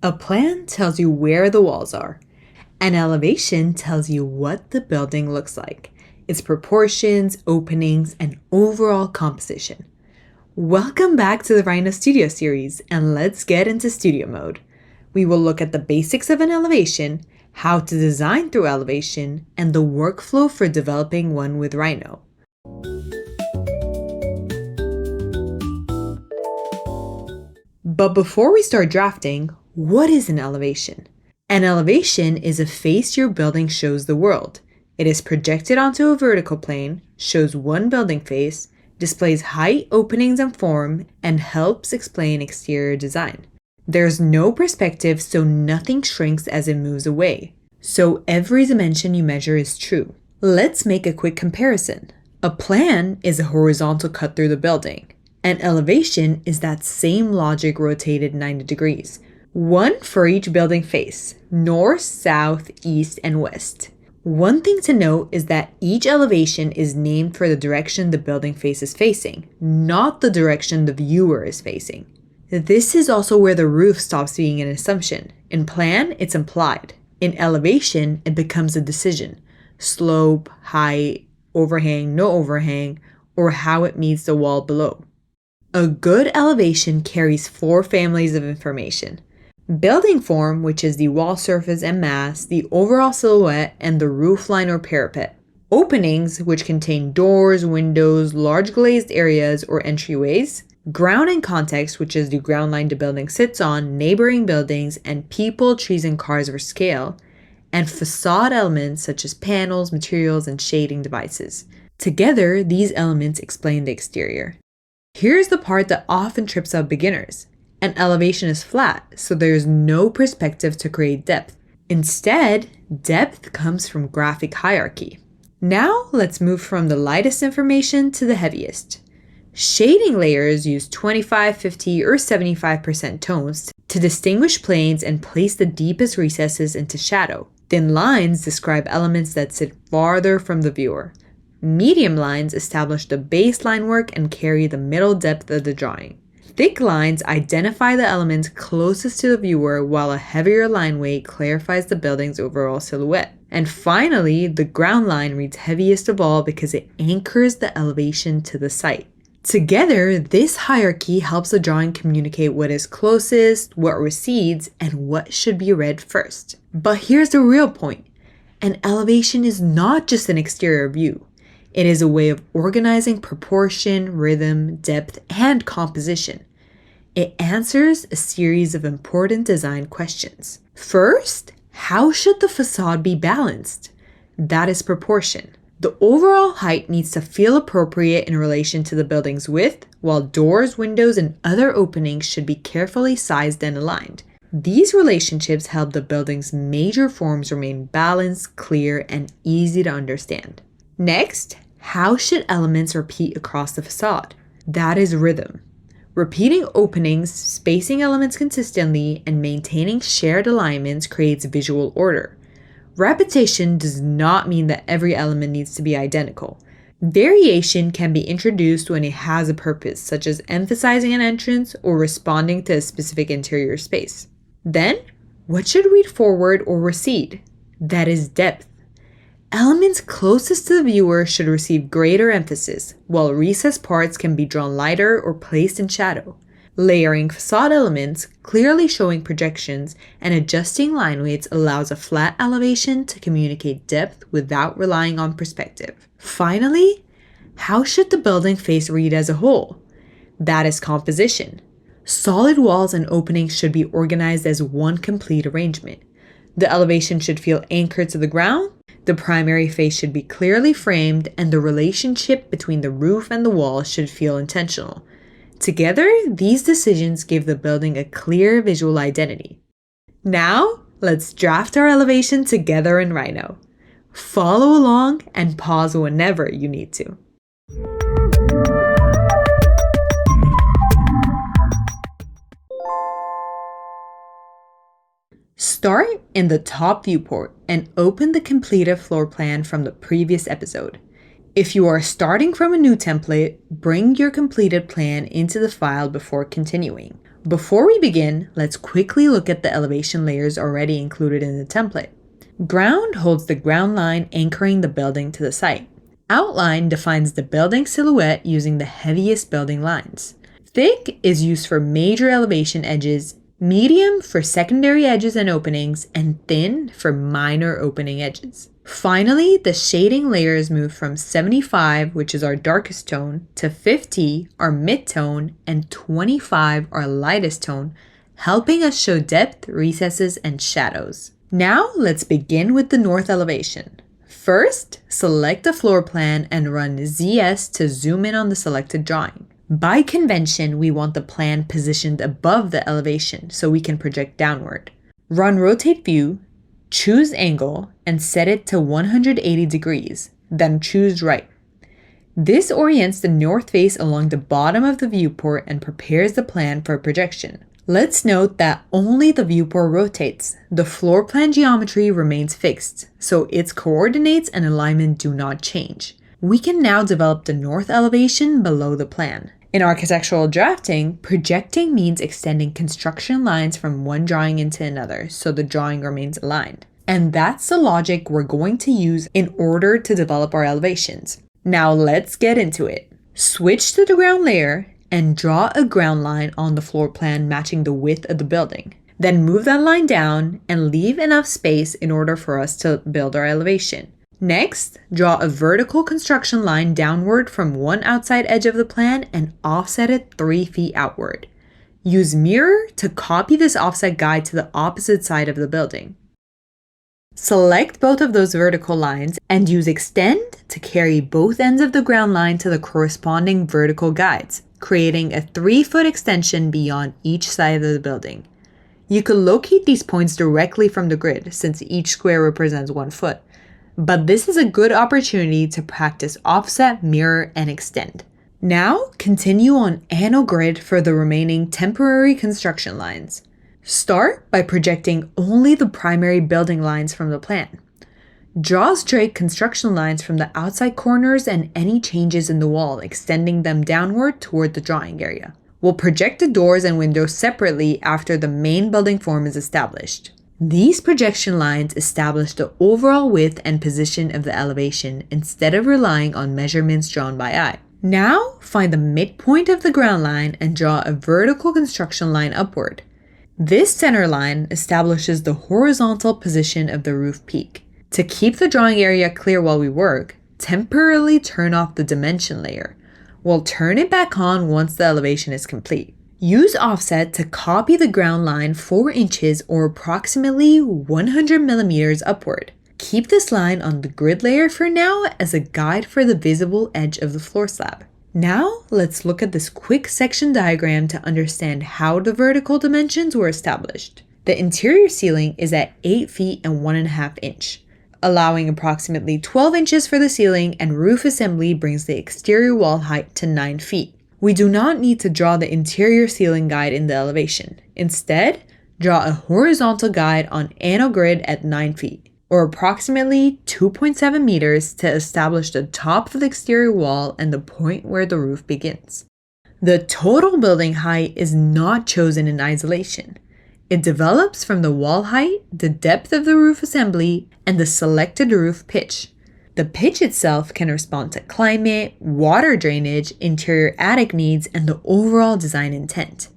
A plan tells you where the walls are. An elevation tells you what the building looks like, its proportions, openings, and overall composition. Welcome back to the Rhino Studio series, and let's get into studio mode. We will look at the basics of an elevation, how to design through elevation, and the workflow for developing one with Rhino. But before we start drafting, what is an elevation? An elevation is a face your building shows the world. It is projected onto a vertical plane, shows one building face, displays height, openings, and form, and helps explain exterior design. There's no perspective, so nothing shrinks as it moves away. So every dimension you measure is true. Let's make a quick comparison. A plan is a horizontal cut through the building. An elevation is that same logic rotated 90 degrees. One for each building face, north, south, east, and west. One thing to note is that each elevation is named for the direction the building face is facing, not the direction the viewer is facing. This is also where the roof stops being an assumption. In plan, it's implied. In elevation, it becomes a decision. Slope, height, overhang, no overhang, or how it meets the wall below. A good elevation carries 4 families of information. Building form, which is the wall surface and mass, the overall silhouette, and the roof line or parapet. Openings, which contain doors, windows, large glazed areas, or entryways. Ground and context, which is the ground line the building sits on, neighboring buildings, and people, trees, and cars for scale. And facade elements such as panels, materials, and shading devices. Together, these elements explain the exterior. Here's the part that often trips up beginners. An elevation is flat, so there's no perspective to create depth. Instead, depth comes from graphic hierarchy. Now, let's move from the lightest information to the heaviest. Shading layers use 25, 50, or 75% tones to distinguish planes and place the deepest recesses into shadow. Thin lines describe elements that sit farther from the viewer. Medium lines establish the baseline work and carry the middle depth of the drawing. Thick lines identify the elements closest to the viewer, while a heavier line weight clarifies the building's overall silhouette. And finally, the ground line reads heaviest of all because it anchors the elevation to the site. Together, this hierarchy helps the drawing communicate what is closest, what recedes, and what should be read first. But here's the real point. An elevation is not just an exterior view. It is a way of organizing proportion, rhythm, depth, and composition. It answers a series of important design questions. First, how should the facade be balanced? That is proportion. The overall height needs to feel appropriate in relation to the building's width, while doors, windows, and other openings should be carefully sized and aligned. These relationships help the building's major forms remain balanced, clear, and easy to understand. Next, how should elements repeat across the facade? That is rhythm. Repeating openings, spacing elements consistently, and maintaining shared alignments creates visual order. Repetition does not mean that every element needs to be identical. Variation can be introduced when it has a purpose, such as emphasizing an entrance or responding to a specific interior space. Then, what should read forward or recede? That is depth. Elements closest to the viewer should receive greater emphasis, while recessed parts can be drawn lighter or placed in shadow. Layering facade elements, clearly showing projections, and adjusting line weights allows a flat elevation to communicate depth without relying on perspective. Finally, how should the building face read as a whole? That is composition. Solid walls and openings should be organized as one complete arrangement. The elevation should feel anchored to the ground, the primary face should be clearly framed, and the relationship between the roof and the wall should feel intentional. Together, these decisions give the building a clear visual identity. Now, let's draft our elevation together in Rhino. Follow along and pause whenever you need to. Start in the top viewport and open the completed floor plan from the previous episode. If you are starting from a new template, bring your completed plan into the file before continuing. Before we begin, let's quickly look at the elevation layers already included in the template. Ground holds the ground line anchoring the building to the site. Outline defines the building silhouette using the heaviest building lines. Thick is used for major elevation edges, medium for secondary edges and openings, and thin for minor opening edges. Finally, the shading layers move from 75, which is our darkest tone, to 50, our mid-tone, and 25, our lightest tone, helping us show depth, recesses, and shadows. Now, let's begin with the north elevation. First, select the floor plan and run ZS to zoom in on the selected drawing. By convention, we want the plan positioned above the elevation so we can project downward. Run Rotate View, choose Angle, and set it to 180 degrees, then choose Right. This orients the north face along the bottom of the viewport and prepares the plan for projection. Let's note that only the viewport rotates. The floor plan geometry remains fixed, so its coordinates and alignment do not change. We can now develop the north elevation below the plan. In architectural drafting, projecting means extending construction lines from one drawing into another so the drawing remains aligned. And that's the logic we're going to use in order to develop our elevations. Now let's get into it. Switch to the ground layer and draw a ground line on the floor plan matching the width of the building. Then move that line down and leave enough space in order for us to build our elevation. Next, draw a vertical construction line downward from one outside edge of the plan and offset it 3 feet outward. Use mirror to copy this offset guide to the opposite side of the building. Select both of those vertical lines and use extend to carry both ends of the ground line to the corresponding vertical guides, creating a 3-foot extension beyond each side of the building. You could locate these points directly from the grid since each square represents 1 foot. But this is a good opportunity to practice offset, mirror, and extend. Now, continue on Anno Grid for the remaining temporary construction lines. Start by projecting only the primary building lines from the plan. Draw straight construction lines from the outside corners and any changes in the wall, extending them downward toward the drawing area. We'll project the doors and windows separately after the main building form is established. These projection lines establish the overall width and position of the elevation instead of relying on measurements drawn by eye. Now, find the midpoint of the ground line and draw a vertical construction line upward. This center line establishes the horizontal position of the roof peak. To keep the drawing area clear while we work, temporarily turn off the dimension layer. We'll turn it back on once the elevation is complete. Use offset to copy the ground line 4 inches or approximately 100 millimeters upward. Keep this line on the grid layer for now as a guide for the visible edge of the floor slab. Now, let's look at this quick section diagram to understand how the vertical dimensions were established. The interior ceiling is at 8 feet and 1.5 inch, allowing approximately 12 inches for the ceiling, and roof assembly brings the exterior wall height to 9 feet. We do not need to draw the interior ceiling guide in the elevation. Instead, draw a horizontal guide on Anno Grid at 9 feet, or approximately 2.7 meters to establish the top of the exterior wall and the point where the roof begins. The total building height is not chosen in isolation. It develops from the wall height, the depth of the roof assembly, and the selected roof pitch. The pitch itself can respond to climate, water drainage, interior attic needs, and the overall design intent.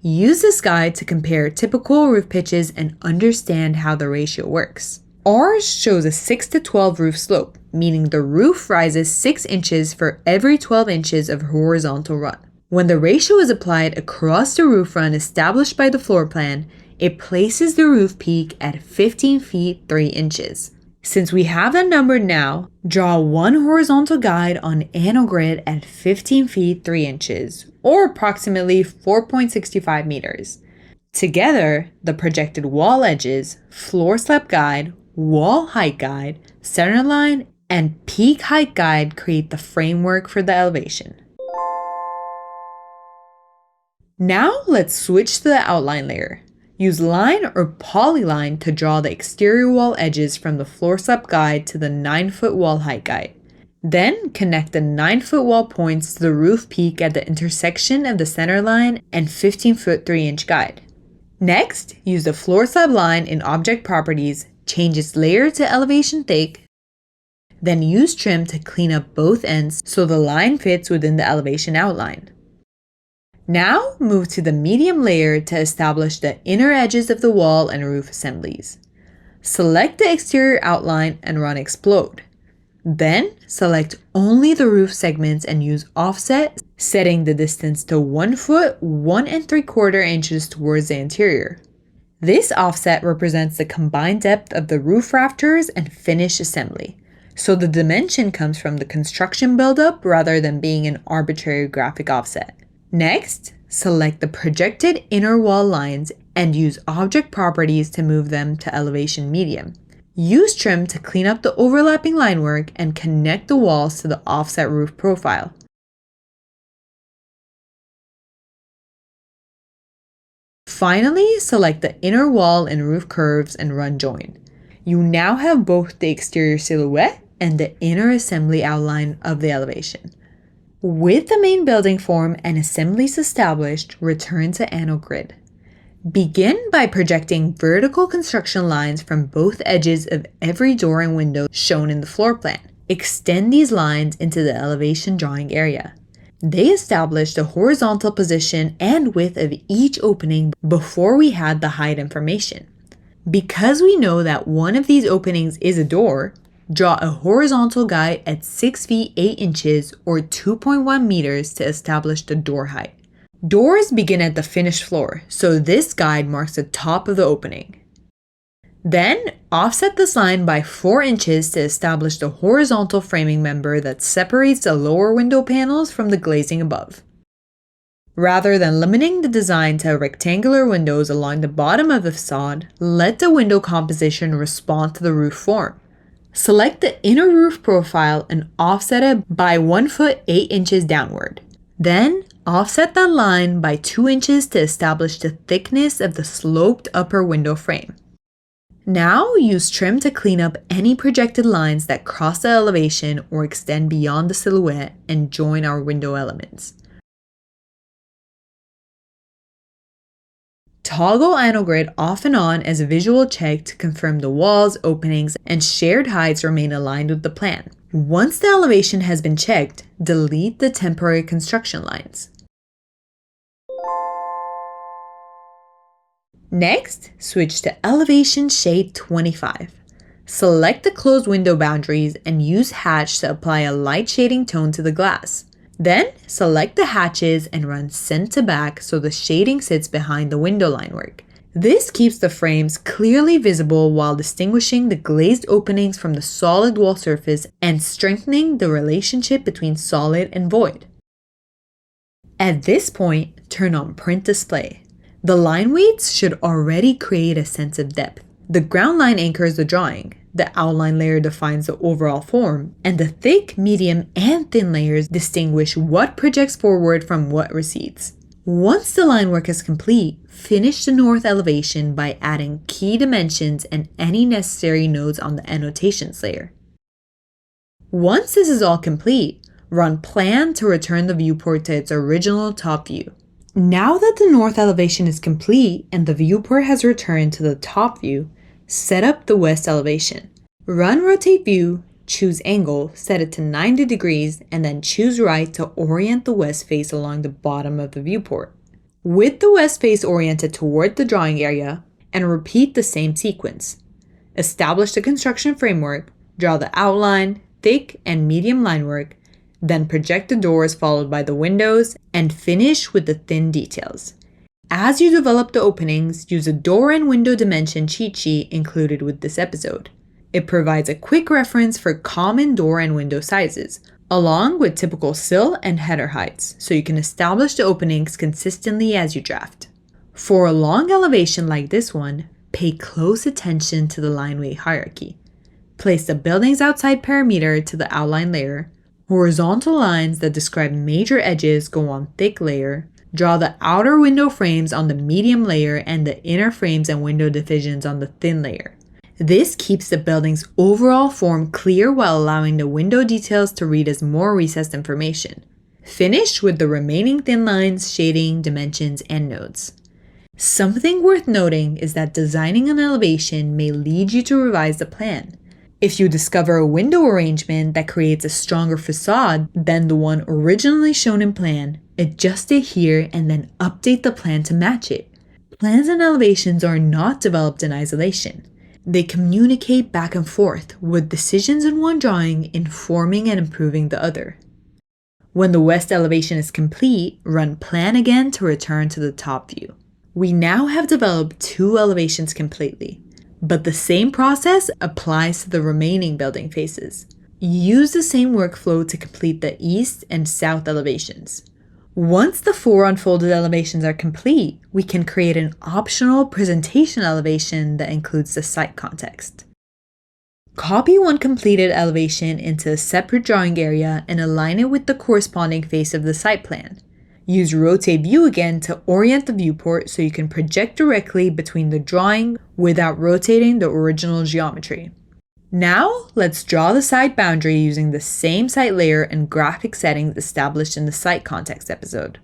Use this guide to compare typical roof pitches and understand how the ratio works. Ours shows a 6:12 roof slope, meaning the roof rises 6 inches for every 12 inches of horizontal run. When the ratio is applied across the roof run established by the floor plan, it places the roof peak at 15 feet 3 inches. Since we have that number now, draw one horizontal guide on Anno Grid at 15 feet 3 inches, or approximately 4.65 meters. Together, the projected wall edges, floor slab guide, wall height guide, centerline, and peak height guide create the framework for the elevation. Now let's switch to the outline layer. Use line or polyline to draw the exterior wall edges from the floor slab guide to the 9-foot wall height guide. Then connect the 9-foot wall points to the roof peak at the intersection of the centerline and 15-foot 3-inch guide. Next, use the floor slab line in Object Properties, change its layer to elevation thick, then use trim to clean up both ends so the line fits within the elevation outline. Now move to the medium layer to establish the inner edges of the wall and roof assemblies. Select the exterior outline and run Explode. Then select only the roof segments and use Offset, setting the distance to 1 foot 1 3/4 inches towards the interior. This offset represents the combined depth of the roof rafters and finished assembly, so the dimension comes from the construction buildup rather than being an arbitrary graphic offset. Next, select the projected inner wall lines and use Object Properties to move them to elevation medium. Use trim to clean up the overlapping line work and connect the walls to the offset roof profile. Finally, select the inner wall and roof curves and run Join. You now have both the exterior silhouette and the inner assembly outline of the elevation. With the main building form and assemblies established, return to Anno Grid. Begin by projecting vertical construction lines from both edges of every door and window shown in the floor plan. Extend these lines into the elevation drawing area. They establish the horizontal position and width of each opening before we had the height information. Because we know that one of these openings is a door, draw a horizontal guide at 6 feet 8 inches or 2.1 meters to establish the door height. Doors begin at the finished floor, so this guide marks the top of the opening. Then, offset this line by 4 inches to establish the horizontal framing member that separates the lower window panels from the glazing above. Rather than limiting the design to rectangular windows along the bottom of the facade, let the window composition respond to the roof form. Select the inner roof profile and offset it by 1 foot 8 inches downward. Then, offset that line by 2 inches to establish the thickness of the sloped upper window frame. Now, use trim to clean up any projected lines that cross the elevation or extend beyond the silhouette and join our window elements. Toggle Anno Grid off and on as a visual check to confirm the walls, openings, and shared heights remain aligned with the plan. Once the elevation has been checked, delete the temporary construction lines. Next, switch to Elevation Shade 25. Select the closed window boundaries and use Hatch to apply a light shading tone to the glass. Then, select the hatches and run SendToBack so the shading sits behind the window line work. This keeps the frames clearly visible while distinguishing the glazed openings from the solid wall surface and strengthening the relationship between solid and void. At this point, turn on PrintDisplay. The line weights should already create a sense of depth. The ground line anchors the drawing, the outline layer defines the overall form, and the thick, medium, and thin layers distinguish what projects forward from what recedes. Once the line work is complete, finish the north elevation by adding key dimensions and any necessary nodes on the annotations layer. Once this is all complete, run Plan to return the viewport to its original top view. Now that the north elevation is complete and the viewport has returned to the top view, set up the west elevation. Run Rotate View, choose Angle, set it to 90 degrees, and then choose Right to orient the west face along the bottom of the viewport. With the west face oriented toward the drawing area, and repeat the same sequence. Establish the construction framework, draw the outline, thick and medium line work, then project the doors followed by the windows, and finish with the thin details. As you develop the openings, use a door and window dimension cheat sheet included with this episode. It provides a quick reference for common door and window sizes, along with typical sill and header heights, so you can establish the openings consistently as you draft. For a long elevation like this one, pay close attention to the line weight hierarchy. Place the building's outside perimeter to the outline layer. Horizontal lines that describe major edges go on thick layer. Draw the outer window frames on the medium layer and the inner frames and window divisions on the thin layer. This keeps the building's overall form clear while allowing the window details to read as more recessed information. Finish with the remaining thin lines, shading, dimensions, and nodes. Something worth noting is that designing an elevation may lead you to revise the plan. If you discover a window arrangement that creates a stronger facade than the one originally shown in plan, adjust it here and then update the plan to match it. Plans and elevations are not developed in isolation. They communicate back and forth, with decisions in one drawing informing and improving the other. When the west elevation is complete, run plan again to return to the top view. We now have developed 2 elevations completely, but the same process applies to the remaining building faces. Use the same workflow to complete the east and south elevations. Once the 4 unfolded elevations are complete, we can create an optional presentation elevation that includes the site context. Copy one completed elevation into a separate drawing area and align it with the corresponding face of the site plan. Use Rotate View again to orient the viewport so you can project directly between the drawing without rotating the original geometry. Now, let's draw the site boundary using the same site layer and graphic settings established in the site context episode.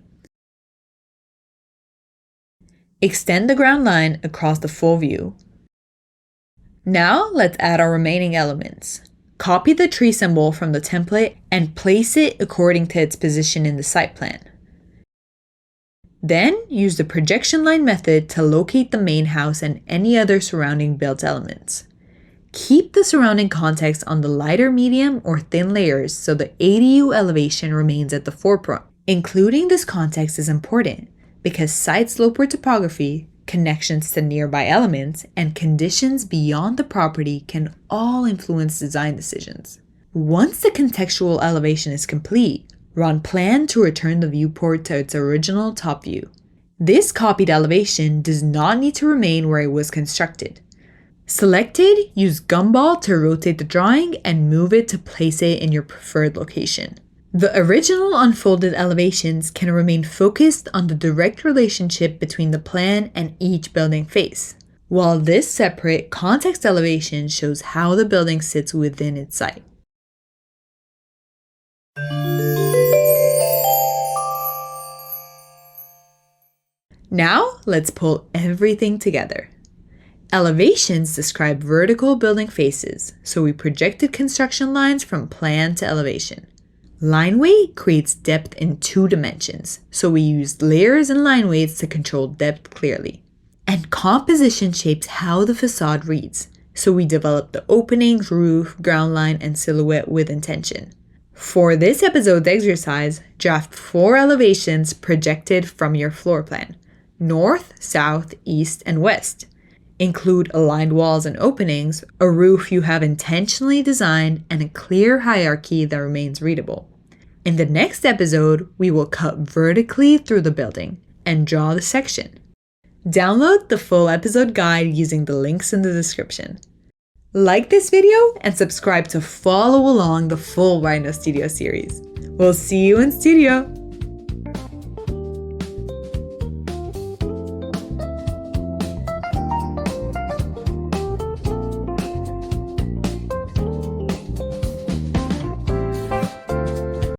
Extend the ground line across the full view. Now, let's add our remaining elements. Copy the tree symbol from the template and place it according to its position in the site plan. Then, use the projection line method to locate the main house and any other surrounding built elements. Keep the surrounding context on the lighter, medium, or thin layers so the ADU elevation remains at the forefront. Including this context is important because site slope or topography, connections to nearby elements, and conditions beyond the property can all influence design decisions. Once the contextual elevation is complete, run plan to return the viewport to its original top view. This copied elevation does not need to remain where it was constructed. Selected, use Gumball to rotate the drawing and move it to place it in your preferred location. The original unfolded elevations can remain focused on the direct relationship between the plan and each building face, while this separate context elevation shows how the building sits within its site. Now, let's pull everything together. Elevations describe vertical building faces, so we projected construction lines from plan to elevation. Lineweight creates depth in 2 dimensions, so we used layers and line weights to control depth clearly. And composition shapes how the facade reads, so we developed the openings, roof, ground line, and silhouette with intention. For this episode's exercise, draft 4 elevations projected from your floor plan: north, south, east, and west. Include aligned walls and openings, a roof you have intentionally designed, and a clear hierarchy that remains readable. In the next episode, we will cut vertically through the building and draw the section. Download the full episode guide using the links in the description. Like this video and subscribe to follow along the full Rhino Studio series. We'll see you in studio!